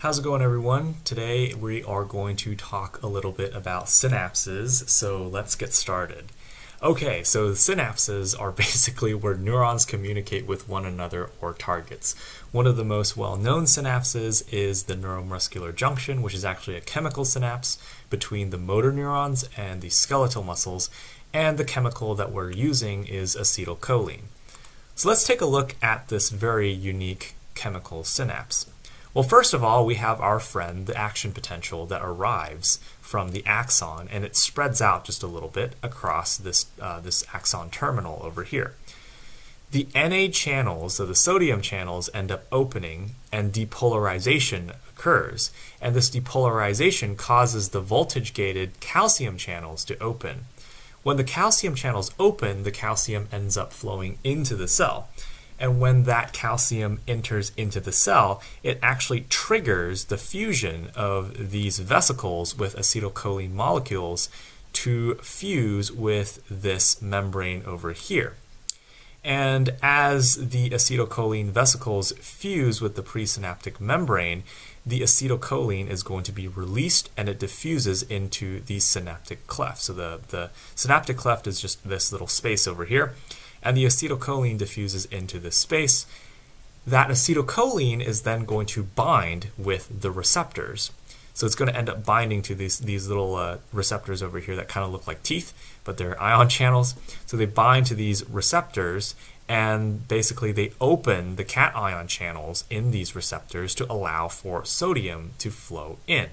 How's it going, everyone? Today we are going to talk a little bit about synapses, so let's get started. Okay, so synapses are basically where neurons communicate with one another or targets. One of the most well-known synapses is the neuromuscular junction, which is actually a chemical synapse between the motor neurons and the skeletal muscles, and the chemical that we're using is acetylcholine. So let's take a look at this very unique chemical synapse. Well, first of all, we have our friend, the action potential that arrives from the axon, and it spreads out just a little bit across this axon terminal over here. The Na channels, so the sodium channels, end up opening and depolarization occurs, and this depolarization causes the voltage-gated calcium channels to open. When the calcium channels open, the calcium ends up flowing into the cell. And when that calcium enters into the cell, it actually triggers the fusion of these vesicles with acetylcholine molecules to fuse with this membrane over here. And as the acetylcholine vesicles fuse with the presynaptic membrane, the acetylcholine is going to be released and it diffuses into the synaptic cleft. So the synaptic cleft is just this little space over here, and the acetylcholine diffuses into this space. That acetylcholine is then going to bind with the receptors. So it's going to end up binding to these little receptors over here that kind of look like teeth, but they're ion channels. So they bind to these receptors, and basically they open the cation channels in these receptors to allow for sodium to flow in.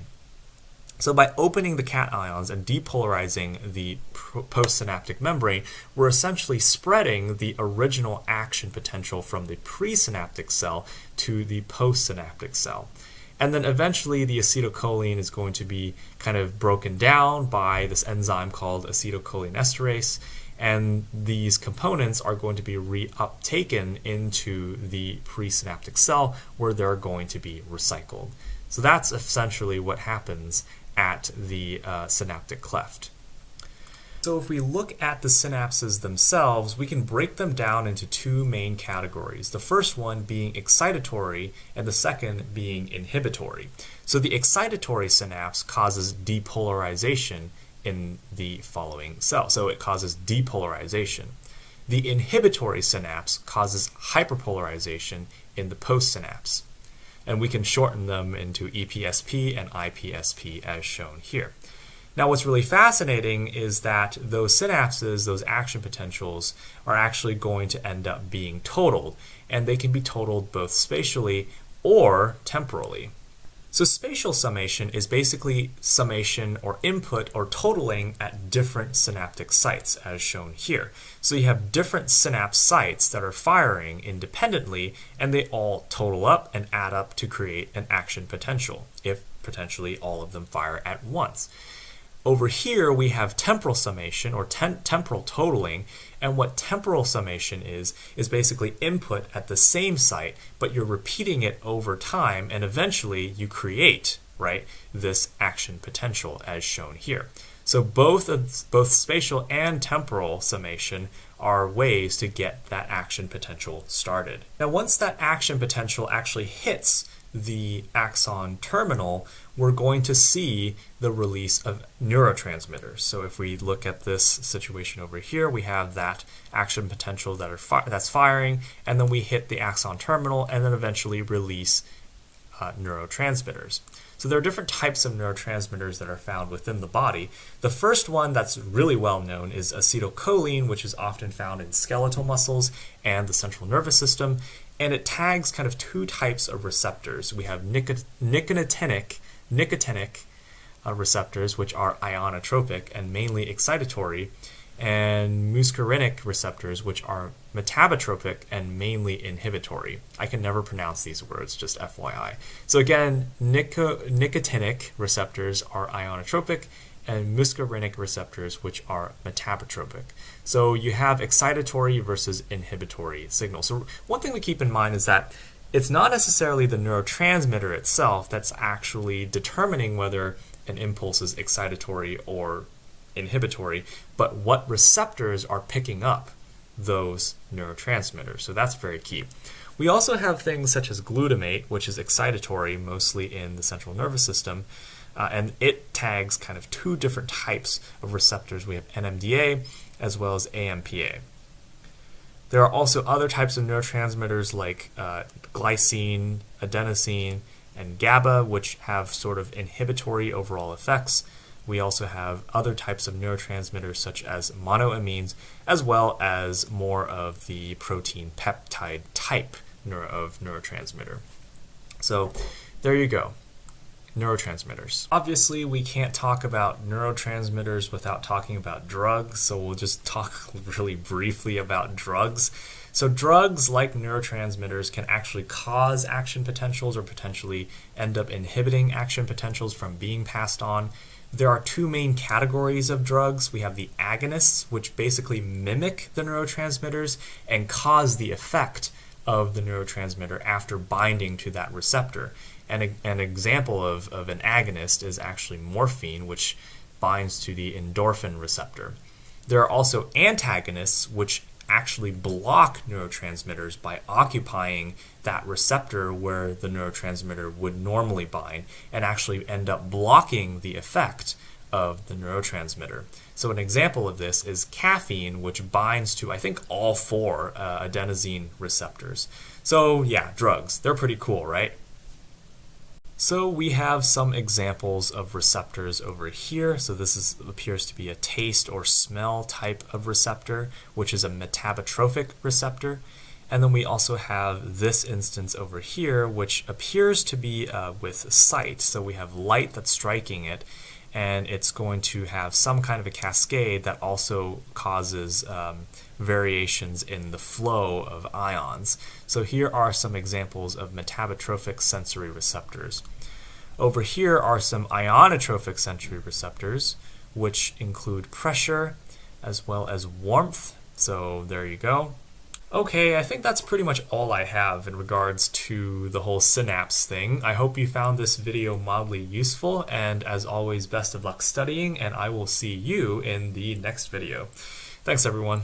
So by opening the cations and depolarizing the postsynaptic membrane, we're essentially spreading the original action potential from the presynaptic cell to the postsynaptic cell. And then eventually the acetylcholine is going to be kind of broken down by this enzyme called acetylcholinesterase, and these components are going to be reuptaken into the presynaptic cell where they're going to be recycled. So that's essentially what happens at the synaptic cleft. So if we look at the synapses themselves, we can break them down into two main categories. The first one being excitatory and the second being inhibitory. So the excitatory synapse causes depolarization in the following cell. So it causes depolarization. The inhibitory synapse causes hyperpolarization in the postsynapse. And we can shorten them into EPSP and IPSP as shown here. Now what's really fascinating is that those synapses, those action potentials, are actually going to end up being totaled, and they can be totaled both spatially or temporally. So spatial summation is basically summation or input or totaling at different synaptic sites as shown here. So you have different synapse sites that are firing independently, and they all total up and add up to create an action potential if potentially all of them fire at once. Over here we have temporal summation or temporal totaling, and what temporal summation is basically input at the same site, but you're repeating it over time, and eventually you create, right, this action potential as shown here. So both spatial and temporal summation are ways to get that action potential started. Now once that action potential actually hits the axon terminal, we're going to see the release of neurotransmitters. So if we look at this situation over here, we have that action potential that's firing, and then we hit the axon terminal and then eventually release neurotransmitters. So there are different types of neurotransmitters that are found within the body. The first one that's really well known is acetylcholine, which is often found in skeletal muscles and the central nervous system, and it tags kind of two types of receptors. We have nicotinic receptors, which are ionotropic and mainly excitatory, and muscarinic receptors, which are metabotropic and mainly inhibitory. I can never pronounce these words, just FYI. So again, nicotinic receptors are ionotropic, and muscarinic receptors, which are metabotropic. So you have excitatory versus inhibitory signals. So one thing to keep in mind is that it's not necessarily the neurotransmitter itself that's actually determining whether an impulse is excitatory or inhibitory, but what receptors are picking up those neurotransmitters. So that's very key. We also have things such as glutamate, which is excitatory, mostly in the central nervous system, and it tags kind of two different types of receptors. We have NMDA as well as AMPA. There are also other types of neurotransmitters like glycine, adenosine, and GABA, which have sort of inhibitory overall effects. We also have other types of neurotransmitters such as monoamines, as well as more of the protein peptide type of neurotransmitter. So there you go. Neurotransmitters. Obviously, we can't talk about neurotransmitters without talking about drugs, so we'll just talk really briefly about drugs. So drugs, like neurotransmitters, can actually cause action potentials or potentially end up inhibiting action potentials from being passed on. There are two main categories of drugs. We have the agonists, which basically mimic the neurotransmitters and cause the effect of the neurotransmitter after binding to that receptor. And an example of an agonist is actually morphine, which binds to the endorphin receptor. There are also antagonists, which actually block neurotransmitters by occupying that receptor where the neurotransmitter would normally bind and actually end up blocking the effect of the neurotransmitter. So an example of this is caffeine, which binds to, I think, all four adenosine receptors. So yeah, drugs, they're pretty cool, right? So we have some examples of receptors over here. So this appears to be a taste or smell type of receptor, which is a metabotropic receptor. And then we also have this instance over here, which appears to be with sight. So we have light that's striking it, and it's going to have some kind of a cascade that also causes variations in the flow of ions. So here are some examples of metabotropic sensory receptors. Over here are some ionotropic sensory receptors, which include pressure as well as warmth. So there you go. Okay, I think that's pretty much all I have in regards to the whole synapse thing. I hope you found this video mildly useful, and as always, best of luck studying, and I will see you in the next video. Thanks, everyone.